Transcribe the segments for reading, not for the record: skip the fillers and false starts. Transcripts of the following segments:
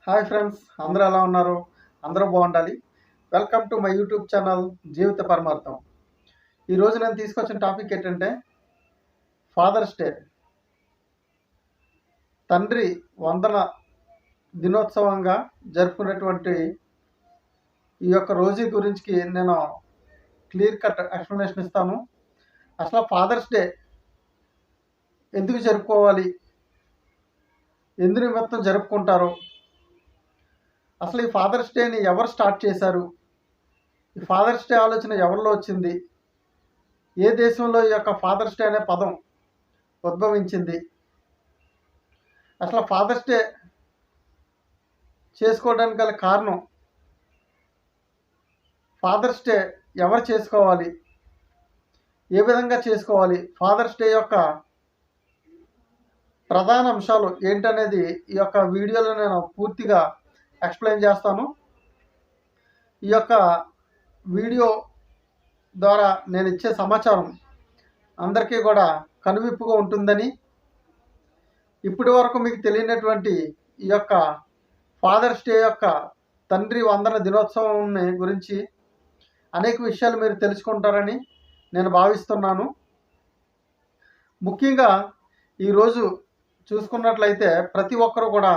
Hi friends, అందరూ ఎలా ఉన్నారు? అందరూ బాగుండాలి. Welcome to my YouTube channel జీవిత పరమార్థం. ఈరోజు నేను తీసుకొచ్చిన టాపిక్ ఏంటంటే ఫాదర్స్ డే, తండ్రి వందన దినోత్సవంగా జరుపుకునేటువంటి ఈ యొక్క రోజు గురించి నేను క్లియర్ కట్ ఎక్స్ప్లెనేషన్ ఇస్తాను. అసలు ఫాదర్స్ డే ఎందుకు జరుపుకోవాలి, ఎందు నిమిత్తం జరుపుకుంటారు, అసలు ఈ ఫాదర్స్ డేని ఎవరు స్టార్ట్ చేశారు, ఈ ఫాదర్స్ డే ఆలోచన ఎవరిలో వచ్చింది, ఏ దేశంలో ఈ యొక్క ఫాదర్స్ డే అనే పదం ఉద్భవించింది, అసలు ఫాదర్స్ డే చేసుకోవడానికి గల కారణం, ఫాదర్స్ డే ఎవరు చేసుకోవాలి, ఏ విధంగా చేసుకోవాలి, ఫాదర్స్ డే యొక్క ప్రధాన అంశాలు ఏంటనేది ఈ యొక్క వీడియోలో నేను పూర్తిగా ఎక్స్ప్లెయిన్ చేస్తాను. ఈ యొక్క వీడియో ద్వారా నేను ఇచ్చే సమాచారం అందరికీ కూడా కనువిప్పుగా ఉంటుందని, ఇప్పటి వరకు మీకు తెలియనటువంటి ఈ యొక్క ఫాదర్స్ డే యొక్క తండ్రి వందన దినోత్సవం గురించి అనేక విషయాలు మీరు తెలుసుకుంటారని నేను భావిస్తున్నాను. ముఖ్యంగా ఈరోజు చూసుకున్నట్లయితే ప్రతి ఒక్కరు కూడా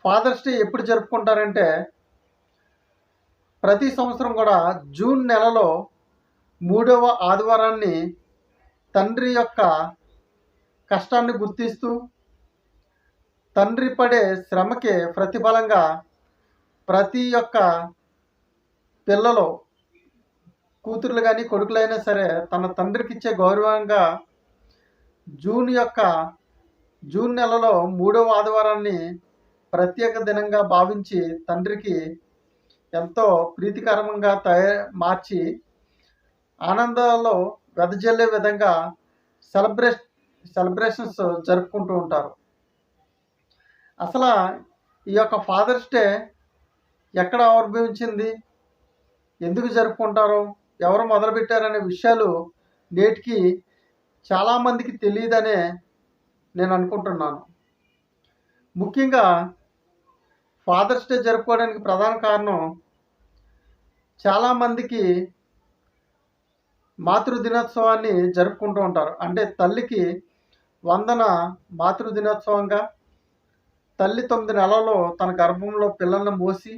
ఫాదర్స్ డే ఎప్పుడు జరుపుకుంటారంటే ప్రతి సంవత్సరం కూడా జూన్ నెలలో 3వ ఆదివారాన్ని తండ్రి యొక్క కష్టాన్ని గుర్తిస్తూ తండ్రి పడే శ్రమకి ప్రతిఫలంగా ప్రతి ఒక్క పిల్లలు, కూతుర్లు కానీ కొడుకులైనా సరే తన తండ్రికి ఇచ్చే గౌరవంగా జూన్ నెలలో 3వ ఆదివారాన్ని ప్రత్యేక దినంగా భావించి తండ్రికి ఎంతో ప్రీతికరంగా మార్చి ఆనందాల్లో వెదజల్లే విధంగా సెలబ్రేషన్స్ జరుపుకుంటూ ఉంటారు. అసలు ఈ యొక్క ఫాదర్స్ డే ఎక్కడ ఆవిర్భవించింది, ఎందుకు జరుపుకుంటారు, ఎవరు మొదలుపెట్టారనే విషయాలు నేటికి చాలామందికి తెలియదనే నేను అనుకుంటున్నాను. ముఖ్యంగా ఫాదర్స్ డే జరుపుకోవడానికి ప్రధాన కారణం, చాలామందికి మాతృ దినోత్సవాన్ని జరుపుకుంటూ ఉంటారు. అంటే తల్లికి వందన మాతృ దినోత్సవంగా తల్లి 9 నెలల్లో తన గర్భంలో పిల్లల్ని మోసి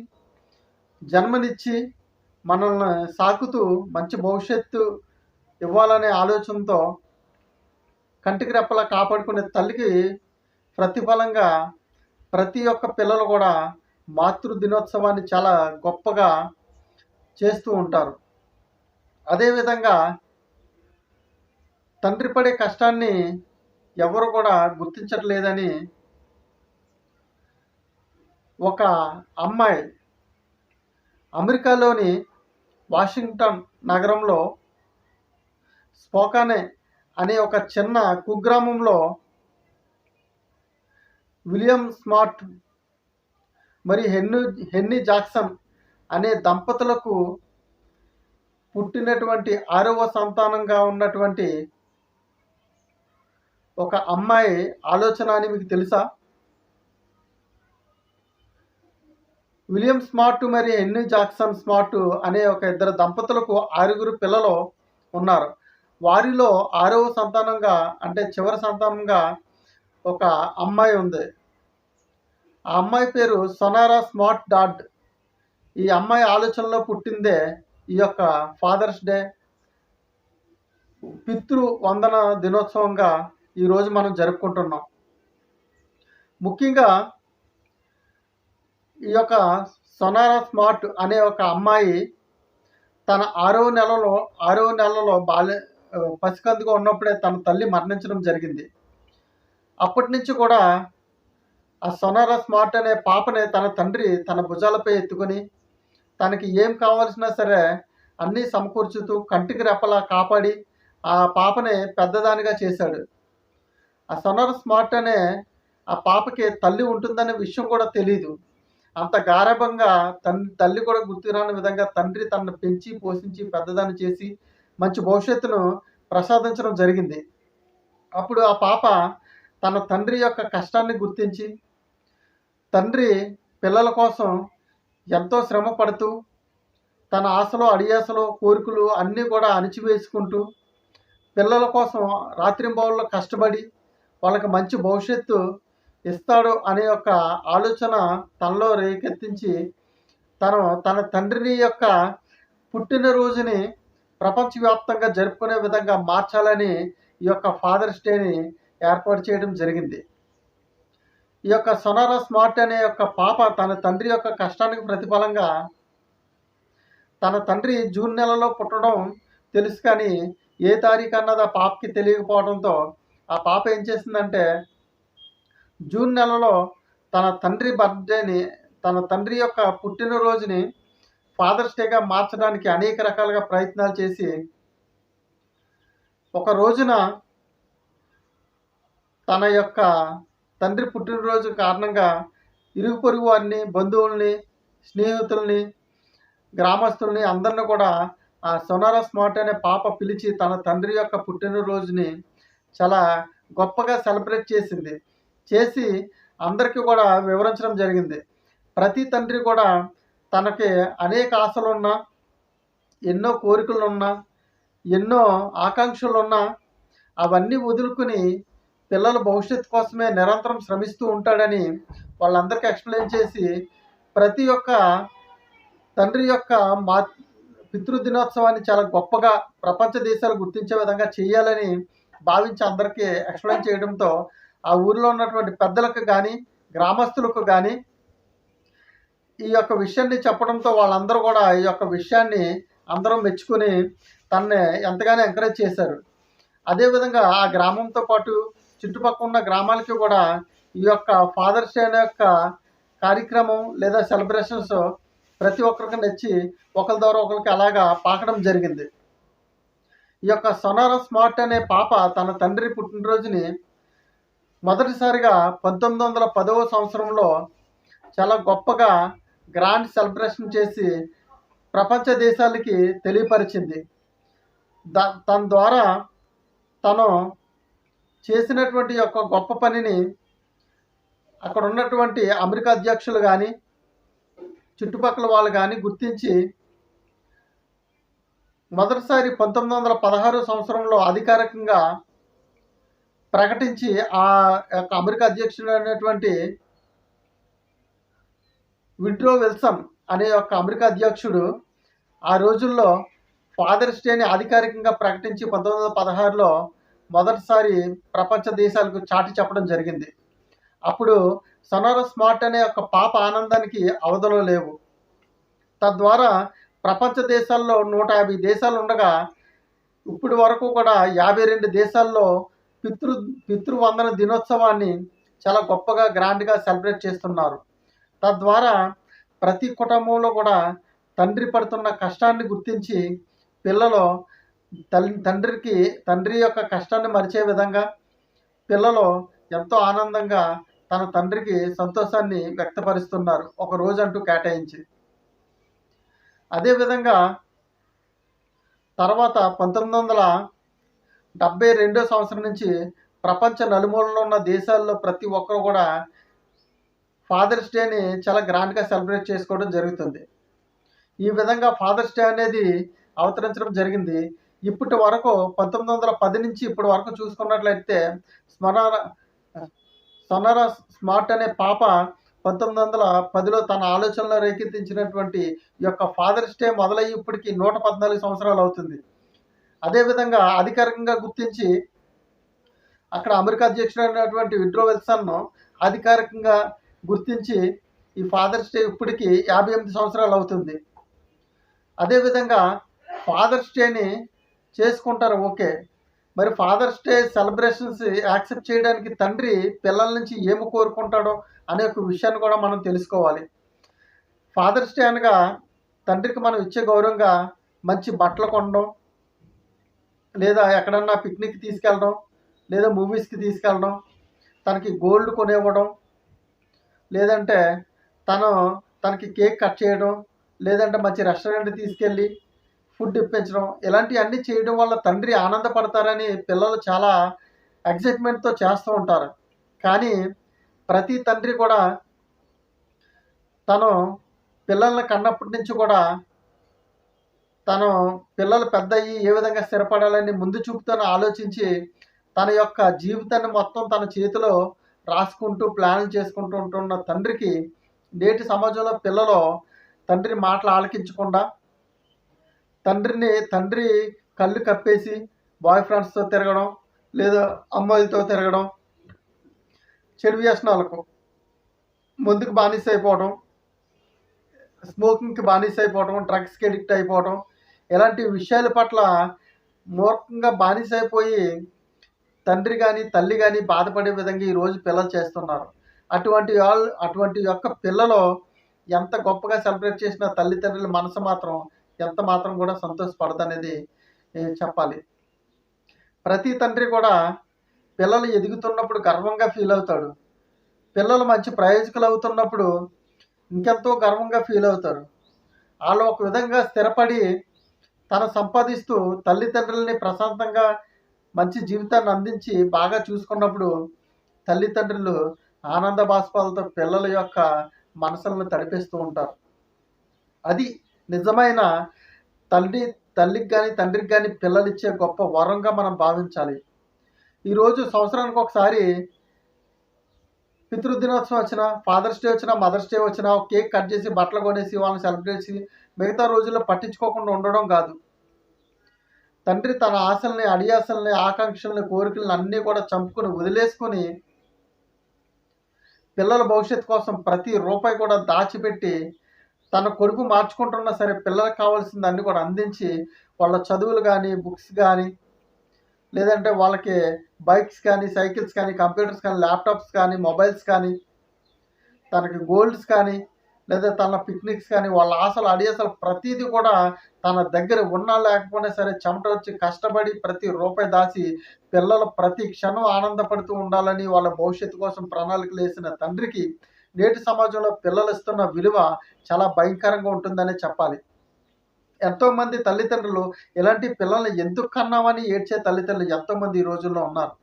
జన్మనిచ్చి మనల్ని సాకుతూ మంచి భవిష్యత్తు ఇవ్వాలనే ఆలోచనతో కంటికి రెప్పలా కాపాడుకునే తల్లికి ప్రతిఫలంగా ప్రతి ఒక్క పిల్లలు కూడా మాతృ దినోత్సవాన్ని చాలా గొప్పగా చేస్తూ ఉంటారు. అదేవిధంగా తండ్రి పడే కష్టాన్ని ఎవరు కూడా గుర్తించట్లేదని ఒక అమ్మాయి అమెరికాలోని వాషింగ్టన్ నగరంలో స్పోకానే అనే ఒక చిన్న కుగ్రామంలో విలియం స్మార్ట్ మరియు హెన్నీ జాక్సన్ అనే దంపతులకు పుట్టినటువంటి 6వ సంతానంగా ఉన్నటువంటి ఒక అమ్మాయి ఆలోచన అని మీకు తెలుసా? విలియం స్మార్ట్ మరియు హెన్నీ జాక్సన్ స్మార్ట్ అనే ఒక ఇద్దరు దంపతులకు 6 పిల్లలు ఉన్నారు. వారిలో 6వ సంతానంగా, అంటే చివరి సంతానంగా ఒక అమ్మాయి ఉంది. ఆ అమ్మాయి పేరు సొనారా స్మార్ట్ డాడ్. ఈ అమ్మాయి ఆలోచనలో పుట్టిందే ఈ యొక్క ఫాదర్స్ డే, పితృ వందన దినోత్సవంగా ఈరోజు మనం జరుపుకుంటున్నాం. ముఖ్యంగా ఈ యొక్క సొనారా స్మార్ట్ అనే ఒక అమ్మాయి తన 6వ నెలలో పసికందుగా ఉన్నప్పుడే తన తల్లి మరణించడం జరిగింది. అప్పటి నుంచి కూడా ఆ సొనారా స్మార్ట్ అనే పాపని తన తండ్రి తన భుజాలపై ఎత్తుకొని తనకి ఏం కావాల్సినా సరే అన్నీ సమకూర్చుతూ కంటికి రెప్పలా కాపాడి ఆ పాపని పెద్దదానిగా చేశాడు. ఆ సొనారా స్మార్ట్ అనే ఆ పాపకి తల్లి ఉంటుందనే విషయం కూడా తెలీదు. అంత గారాబంగా తల్లి కూడా గుర్తురాని విధంగా తండ్రి తనను పెంచి పోషించి పెద్దదాన్ని చేసి మంచి భవిష్యత్తును ప్రసాదించడం జరిగింది. అప్పుడు ఆ పాప తన తండ్రి యొక్క కష్టాన్ని గుర్తించి తండ్రి పిల్లల కోసం ఎంతో శ్రమ పడుతూ తన ఆశలు అడియాసలు కోరికలు అన్నీ కూడా అణిచివేసుకుంటూ పిల్లల కోసం రాత్రింబవళ్ళు కష్టపడి వాళ్ళకి మంచి భవిష్యత్తు ఇస్తాడు అనే ఒక ఆలోచన తనలో రేకెత్తించి తన తండ్రిని యొక్క పుట్టినరోజుని ప్రపంచవ్యాప్తంగా జరుపుకునే విధంగా మార్చాలని ఈ యొక్క ఫాదర్స్ డేని ఏర్పాటు చేయడం జరిగింది. ఈ యొక్క సొనారా స్మార్ట్ అనే యొక్క పాప తన తండ్రి యొక్క కష్టానికి ప్రతిఫలంగా తన తండ్రి జూన్ నెలలో పుట్టడం తెలుసు, కానీ ఏ తారీఖు అన్నది ఆ పాపకి తెలియకపోవడంతో ఆ పాప ఏం చేసిందంటే జూన్ నెలలో తన తండ్రి బర్త్డేని, తన తండ్రి యొక్క పుట్టినరోజుని ఫాదర్స్ డేగా మార్చడానికి అనేక రకాలుగా ప్రయత్నాలు చేసి ఒక రోజున తన యొక్క తండ్రి పుట్టినరోజు కారణంగా ఇరుగు పొరుగు వారిని, బంధువుల్ని, స్నేహితుల్ని, గ్రామస్తుల్ని అందరిని కూడా ఆ సొనారా స్మార్ట్ అనే పాప పిలిచి తన తండ్రి యొక్క పుట్టినరోజుని చాలా గొప్పగా సెలబ్రేట్ చేసి అందరికీ కూడా వివరించడం జరిగింది. ప్రతి తండ్రి కూడా తనకి అనేక ఆశలున్నా, ఎన్నో కోరికలున్నా, ఎన్నో ఆకాంక్షలున్నా అవన్నీ వదులుకుని పిల్లల భవిష్యత్తు కోసమే నిరంతరం శ్రమిస్తూ ఉంటాడని వాళ్ళందరికీ ఎక్స్ప్లెయిన్ చేసి ప్రతి ఒక్క తండ్రి యొక్క పితృదినోత్సవాన్ని చాలా గొప్పగా ప్రపంచ దేశాలు గుర్తించే విధంగా చేయాలని భావించి అందరికీ ఎక్స్ప్లెయిన్ చేయడంతో ఆ ఊరిలో ఉన్నటువంటి పెద్దలకు కానీ, గ్రామస్తులకు కానీ ఈ యొక్క విషయాన్ని చెప్పడంతో వాళ్ళందరూ కూడా ఈ యొక్క విషయాన్ని అందరూ మెచ్చుకొని తనని ఎంతగానో ఎంకరేజ్ చేశారు. అదేవిధంగా ఆ గ్రామంతో పాటు చుట్టుపక్కల ఉన్న గ్రామాలకి కూడా ఈ యొక్క ఫాదర్స్ డే అనే యొక్క కార్యక్రమం లేదా సెలబ్రేషన్స్ ప్రతి ఒక్కరికి నచ్చి ఒకరి ద్వారా ఒకరికి అలాగా పాకడం జరిగింది. ఈ యొక్క సొనారా స్మార్ట్ అనే పాప తన తండ్రి పుట్టినరోజుని మొదటిసారిగా 1910వ సంవత్సరంలో చాలా గొప్పగా గ్రాండ్ సెలబ్రేషన్ చేసి ప్రపంచ దేశాలకి తెలియపరిచింది. తన ద్వారా తను చేసినటువంటి యొక్క గొప్ప పనిని అక్కడ ఉన్నటువంటి అమెరికా అధ్యక్షులు కానీ, చుట్టుపక్కల వాళ్ళు కానీ గుర్తించి మొదటిసారి 1916 సంవత్సరంలో అధికారికంగా ప్రకటించి ఆ యొక్క అమెరికా అధ్యక్షుడు అనేటువంటి విడ్రో విల్సన్ అనే యొక్క అమెరికా అధ్యక్షుడు ఆ రోజుల్లో ఫాదర్స్ డేని అధికారికంగా ప్రకటించి 1916లో మొదటిసారి ప్రపంచ దేశాలకు చాటి చెప్పడం జరిగింది. అప్పుడు సొనారా స్మార్ట్ అనే ఒక పాప ఆనందానికి అవధులు లేవు. తద్వారా ప్రపంచ దేశాల్లో 150 దేశాలు ఉండగా ఇప్పటి వరకు కూడా 52 దేశాల్లో పితృవందన దినోత్సవాన్ని చాలా గొప్పగా గ్రాండ్గా సెలబ్రేట్ చేస్తున్నారు. తద్వారా ప్రతి కుటుంబంలో కూడా తండ్రి పడుతున్న కష్టాన్ని గుర్తించి పిల్లలు తండ్రి యొక్క కష్టాన్ని మరిచే విధంగా పిల్లలు ఎంతో ఆనందంగా తన తండ్రికి సంతోషాన్ని వ్యక్తపరుస్తున్నారు ఒక రోజు అంటూ కేటాయించి. అదేవిధంగా తర్వాత 1972 సంవత్సరం నుంచి ప్రపంచ నలుమూలలో ఉన్న దేశాల్లో ప్రతి ఒక్కరు కూడా ఫాదర్స్ డేని చాలా గ్రాండ్గా సెలబ్రేట్ చేసుకోవడం జరుగుతుంది. ఈ విధంగా ఫాదర్స్ డే అనేది అవతరించడం జరిగింది. ఇప్పటి వరకు 1910 నుంచి ఇప్పటి వరకు చూసుకున్నట్లయితే సొనారా స్మార్ట్ అనే పాప 1910లో తన ఆలోచనలో రేకెత్తించినటువంటి ఈ యొక్క ఫాదర్స్ డే మొదలయ్యి ఇప్పటికి 114 సంవత్సరాలు అవుతుంది. అదేవిధంగా అధికారికంగా గుర్తించి అక్కడ అమెరికా అధ్యక్షుడు అయినటువంటి విడ్రో విల్సన్ను అధికారికంగా గుర్తించి ఈ ఫాదర్స్ డే ఇప్పటికి 58 సంవత్సరాలు అవుతుంది. అదేవిధంగా ఫాదర్స్ డేని చేసుకుంటారు, ఓకే. మరి ఫాదర్స్ డే సెలబ్రేషన్స్ యాక్సెప్ట్ చేయడానికి తండ్రి పిల్లల నుంచి ఏమి కోరుకుంటాడో అనే ఒక విషయాన్ని కూడా మనం తెలుసుకోవాలి. ఫాదర్స్ డే అనగా తండ్రికి మనం ఇచ్చే గౌరవంగా మంచి బట్టలు కొనడం, లేదా ఎక్కడన్నా పిక్నిక్ తీసుకెళ్ళడం, లేదా మూవీస్కి తీసుకెళ్ళడం, తనకి గోల్డ్ కొనివ్వడం, లేదంటే తనకి కేక్ కట్ చేయడం, లేదంటే మంచి రెస్టారెంట్ తీసుకెళ్ళి ఫుడ్ ఇప్పించడం, ఇలాంటివన్నీ చేయడం వల్ల తండ్రి ఆనందపడతారని పిల్లలు చాలా ఎగ్జైట్మెంట్తో చేస్తూ ఉంటారు. కానీ ప్రతి తండ్రి కూడా తను పిల్లల్ని కన్నప్పటి నుంచి కూడా తను పిల్లలు పెద్దయ్యి ఏ విధంగా స్థిరపడాలని ముందు చూపుతోనే ఆలోచించి తన యొక్క జీవితాన్ని మొత్తం తన చేతిలో రాసుకుంటూ ప్లాన్లు చేసుకుంటూ ఉంటున్న తండ్రికి నేటి సమాజంలో పిల్లలు తండ్రి మాటలు ఆలకించకుండా తండ్రి కళ్ళు కప్పేసి బాయ్ ఫ్రెండ్స్తో తిరగడం లేదా అమ్మాయిలతో తిరగడం, చెడు వ్యసనాలకు ముందుకు బానిస అయిపోవడం, స్మోకింగ్కి బానిస అయిపోవడం, డ్రగ్స్కి ఎడిక్ట్ అయిపోవడం, ఇలాంటి విషయాల పట్ల మూర్ఖంగా బానిస అయిపోయి తండ్రి కానీ తల్లి కానీ బాధపడే విధంగా ఈరోజు పిల్లలు చేస్తున్నారు. అటువంటి యొక్క పిల్లలు ఎంత గొప్పగా సెలబ్రేట్ చేసిన తల్లిదండ్రుల మనసు మాత్రం ఎంత మాత్రం కూడా సంతోషపడదనేది చెప్పాలి. ప్రతి తండ్రి కూడా పిల్లలు ఎదుగుతున్నప్పుడు గర్వంగా ఫీల్ అవుతాడు. పిల్లలు మంచి ప్రయోజకులు అవుతున్నప్పుడు ఇంకెంతో గర్వంగా ఫీల్ అవుతారు. వాళ్ళు ఒక విధంగా స్థిరపడి తను సంపాదిస్తూ తల్లిదండ్రులని ప్రశాంతంగా మంచి జీవితాన్ని అందించి బాగా చూసుకున్నప్పుడు తల్లిదండ్రులు ఆనంద బాష్పాలతో పిల్లల యొక్క మనసులను తడిపిస్తూ ఉంటారు. అది నిజమైన తల్లికి కానీ తండ్రికి కానీ పిల్లలు ఇచ్చే గొప్ప వరంగా మనం భావించాలి. ఈరోజు సంవత్సరానికి ఒకసారి పితృదినోత్సవం వచ్చినా, ఫాదర్స్ డే వచ్చినా, మదర్స్ డే వచ్చినా కేక్ కట్ చేసి బట్టలు కొనేసి వాళ్ళని సెలబ్రేట్ చేసి మిగతా రోజుల్లో పట్టించుకోకుండా ఉండడం కాదు. తండ్రి తన ఆశల్ని, అడియాసల్ని, ఆకాంక్షల్ని, కోరికలను అన్నీ కూడా చంపుకొని వదిలేసుకొని పిల్లల భవిష్యత్తు కోసం ప్రతి రూపాయి కూడా దాచిపెట్టి తన కొడుకు మార్చుకుంటున్నా సరే పిల్లలకు కావాల్సింది అన్నీ కూడా అందించి వాళ్ళ చదువులు కానీ, బుక్స్ కానీ, లేదంటే వాళ్ళకి బైక్స్ కానీ, సైకిల్స్ కానీ, కంప్యూటర్స్ కానీ, ల్యాప్టాప్స్ కానీ, మొబైల్స్ కానీ, తనకి గోల్డ్స్ కానీ, లేదా తన పిక్నిక్స్ కానీ, వాళ్ళ ఆశలు అడియాసలు ప్రతిదీ కూడా తన దగ్గర ఉన్నా లేకపోయినా సరే చెమట వచ్చి కష్టపడి ప్రతి రూపాయి దాచి పిల్లలు ప్రతి క్షణం ఆనందపడుతూ ఉండాలని వాళ్ళ భవిష్యత్తు కోసం ప్రణాళికలు వేసిన తండ్రికి నేటి సమాజంలో పిల్లలు ఇస్తున్న విలువ చాలా భయంకరంగా ఉంటుందనే చెప్పాలి. ఎంతోమంది తల్లిదండ్రులు ఇలాంటి పిల్లల్ని ఎందుకు కన్నామని ఏడ్చే తల్లిదండ్రులు ఎంతోమంది ఈ రోజుల్లో ఉన్నారు.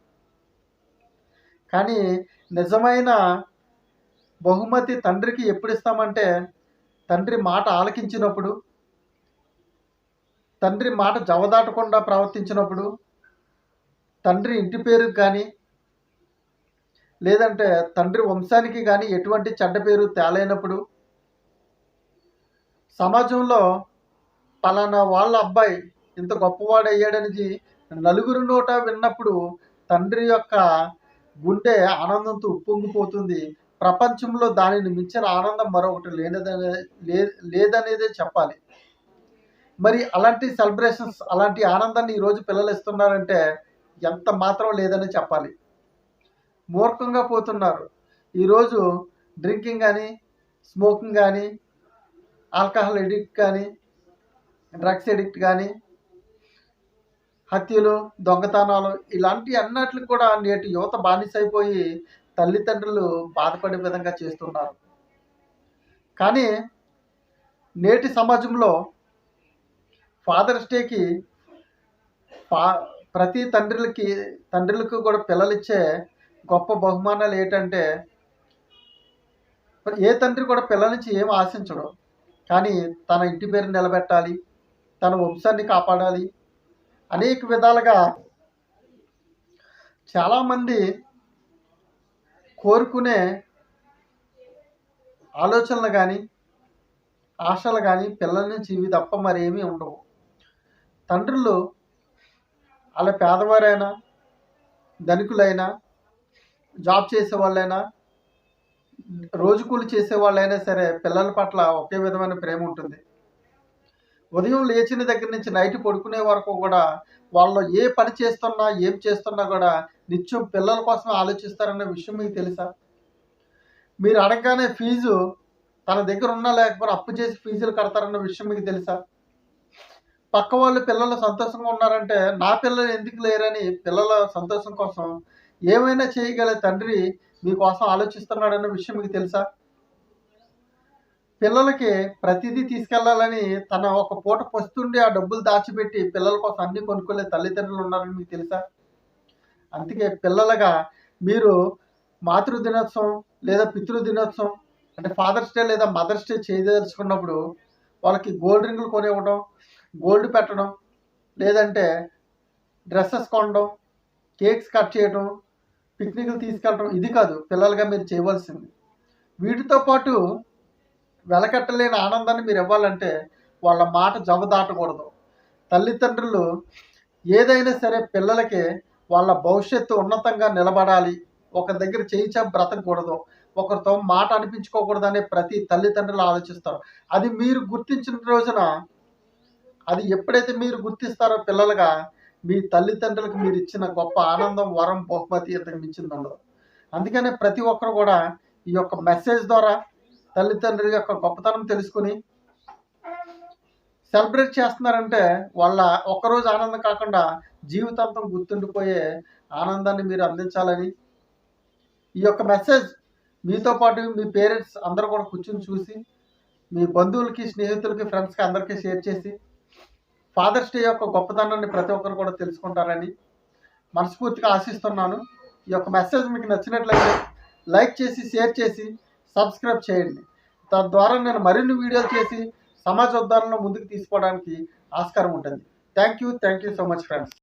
కానీ నిజమైన బహుమతి తండ్రికి ఎప్పుడు ఇస్తామంటే తండ్రి మాట ఆలకించినప్పుడు, తండ్రి మాట జవదాటకుండా ప్రవర్తించినప్పుడు, తండ్రి ఇంటి పేరుకి కానీ లేదంటే తండ్రి వంశానికి కానీ ఎటువంటి చెడ్డ పేరు తేలైనప్పుడు, సమాజంలో పలానా వాళ్ళ అబ్బాయి ఇంత గొప్పవాడయ్యాడని నలుగురు నోట విన్నప్పుడు తండ్రి యొక్క గుండె ఆనందంతో ఉప్పొంగిపోతుంది. ప్రపంచంలో దానిని మించిన ఆనందం మరొకటి లేదనేదే చెప్పాలి. మరి అలాంటి సెలబ్రేషన్స్, అలాంటి ఆనందాన్ని ఈరోజు పిల్లలు ఇస్తున్నారంటే ఎంత మాత్రం లేదని చెప్పాలి. మూర్ఖంగా పోతున్నారు. ఈరోజు డ్రింకింగ్ కానీ, స్మోకింగ్ కానీ, ఆల్కహాల్ ఎడిక్ట్ కానీ, డ్రగ్స్ ఎడిక్ట్ కానీ, హత్యలు, దొంగతనాలు ఇలాంటి అన్నిటికి కూడా నేటి యువత బానిసైపోయి తల్లిదండ్రులు బాధపడే విధంగా చేస్తున్నారు. కానీ నేటి సమాజంలో ఫాదర్స్ డేకి ప్రతి తండ్రులకు కూడా పిల్లలిచ్చే గొప్ప బహుమానాలు ఏంటంటే, ఏ తండ్రి కూడా పిల్లల నుంచి ఏం ఆశించడు. కానీ తన ఇంటి పేరు నిలబెట్టాలి, తన వంశాన్ని కాపాడాలి, అనేక విధాలుగా చాలామంది కోరుకునే ఆలోచనలు కానీ, ఆశలు కానీ పిల్లల నుంచి ఇవి తప్ప మరేమీ ఉండవు. తండ్రులు అలా పేదవారైనా, ధనికులైనా, జాబ్ చేసేవాళ్ళైనా, రోజు కూలి చేసేవాళ్ళైనా సరే పిల్లల పట్ల ఒకే విధమైన ప్రేమ ఉంటుంది. ఉదయం లేచిన దగ్గర నుంచి నైట్ పడుకునే వరకు కూడా వాళ్ళు ఏ పని చేస్తున్నా, ఏం చేస్తున్నా కూడా నిత్యం పిల్లల కోసం ఆలోచిస్తారన్న విషయం మీకు తెలుసా? మీరు అడగగానే ఫీజు తన దగ్గర ఉన్నా లేకపోయినా అప్పు చేసి ఫీజులు కడతారన్న విషయం మీకు తెలుసా? పక్క వాళ్ళు పిల్లలు సంతోషంగా ఉన్నారంటే నా పిల్లలు ఎందుకు లేరని పిల్లల సంతోషం కోసం ఏమైనా చేయగల తండ్రి మీకోసం ఆలోచిస్తున్నాడన్న విషయం మీకు తెలుసా? పిల్లలకి ప్రతిదీ తీసుకెళ్లాలని తన ఒక పూట పస్తుండి ఆ డబ్బులు దాచిపెట్టి పిల్లల కోసం అన్ని కొనుక్కునే తల్లిదండ్రులు ఉన్నారని మీకు తెలుసా? అందుకే పిల్లలుగా మీరు మాతృ దినోత్సవం లేదా పితృ దినోత్సవం అంటే ఫాదర్స్ డే లేదా మదర్స్ డే చేయదలుచుకున్నప్పుడు వాళ్ళకి గోల్డ్ రింగులు కొనివ్వడం, గోల్డ్ పెట్టడం, లేదంటే డ్రెస్సెస్ కొనడం, కేక్స్ కట్ చేయడం, పిక్నిక్లు తీసుకెళ్ళడం, ఇది కాదు పిల్లలుగా మీరు చేయవలసింది. వీటితో పాటు వెలకట్టలేని ఆనందాన్ని మీరు ఇవ్వాలంటే వాళ్ళ మాట జవదాటకూడదు. తల్లిదండ్రులు ఏదైనా సరే పిల్లలకి వాళ్ళ భవిష్యత్తు ఉన్నతంగా నిలబడాలి, ఒకరి దగ్గర చేయి చాపి బ్రతకూడదు, ఒకరితో మాట అనిపించుకోకూడదనే ప్రతి తల్లిదండ్రులు ఆలోచిస్తారు. అది మీరు గుర్తించిన రోజున, అది ఎప్పుడైతే మీరు గుర్తిస్తారో పిల్లలుగా, మీ తల్లిదండ్రులకు మీరు ఇచ్చిన గొప్ప ఆనందం, వరం, బహుమతి ఇంతకు మించింది ఉండదు. అందుకనే ప్రతి ఒక్కరు కూడా ఈ యొక్క మెసేజ్ ద్వారా తల్లిదండ్రుల యొక్క గొప్పతనం తెలుసుకుని సెలబ్రేట్ చేస్తున్నారంటే వాళ్ళ ఒక్కరోజు ఆనందం కాకుండా జీవితాంతం గుర్తుండిపోయే ఆనందాన్ని మీరు అందించాలని, ఈ యొక్క మెసేజ్ మీతో పాటు మీ పేరెంట్స్ అందరూ కూడా కూర్చుని చూసి మీ బంధువులకి, స్నేహితులకి, ఫ్రెండ్స్కి అందరికీ షేర్ చేసి ఫాదర్స్ డే యొక్క గొప్పతనాన్ని ప్రతి ఒక్కరు కూడా తెలుసుకుంటారని మనస్ఫూర్తిగా ఆశిస్తున్నాను. ఈ యొక్క మెసేజ్ మీకు నచ్చినట్లయితే లైక్ చేసి, షేర్ చేసి, సబ్స్క్రైబ్ చేయండి. తద్వారా నేను మరిన్ని వీడియోలు చేసి సమాజ ఉద్ధరణలో ముందుకు తీసుకోవడానికి ఆస్కారం ఉంటుంది. Thank you so much friends.